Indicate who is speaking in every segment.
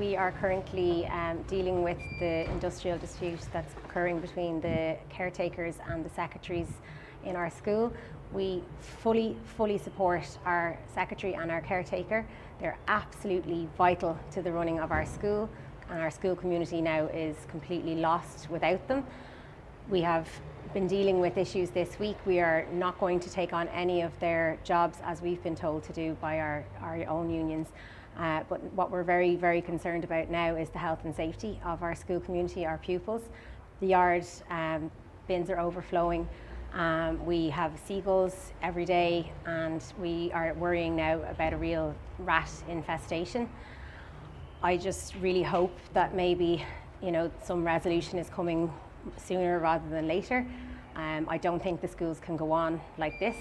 Speaker 1: We are currently dealing with the industrial dispute that's occurring between the caretakers and the secretaries in our school. We fully support our secretary and our caretaker. They're absolutely vital to the running of our school, and our school community now is completely lost without them. We have been dealing with issues this week. We are not going to take on any of their jobs as we've been told to do by our own unions. But what we're very concerned about now is the health and safety of our school community, our pupils. The yard bins are overflowing. We have seagulls every day, and we are worrying now about a real rat infestation. I just really hope that maybe some resolution is coming sooner rather than later. I don't think the schools can go on like this.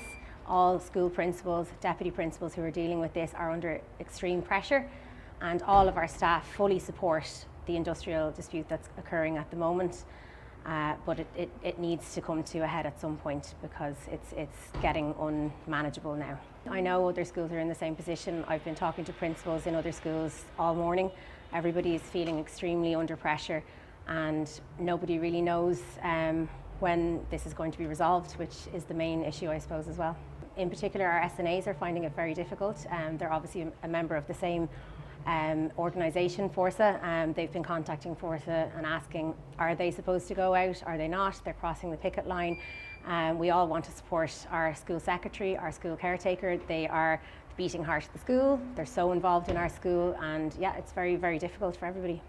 Speaker 1: All school principals, deputy principals who are dealing with this are under extreme pressure, and all of our staff fully support the industrial dispute that's occurring at the moment. But it needs to come to a head at some point, because it's getting unmanageable now. I know other schools are in the same position. I've been talking to principals in other schools all morning. Everybody is feeling extremely under pressure, and nobody really knows when this is going to be resolved, which is the main issue, I suppose, as well. In particular, our SNAs are finding it very difficult. They're obviously a member of the same organisation, Forsa. They've been contacting Forsa and asking, are they supposed to go out? Are they not? They're crossing the picket line. We all want to support our school secretary, our school caretaker. They are the beating heart of the school. They're so involved in our school, and yeah, it's very difficult for everybody.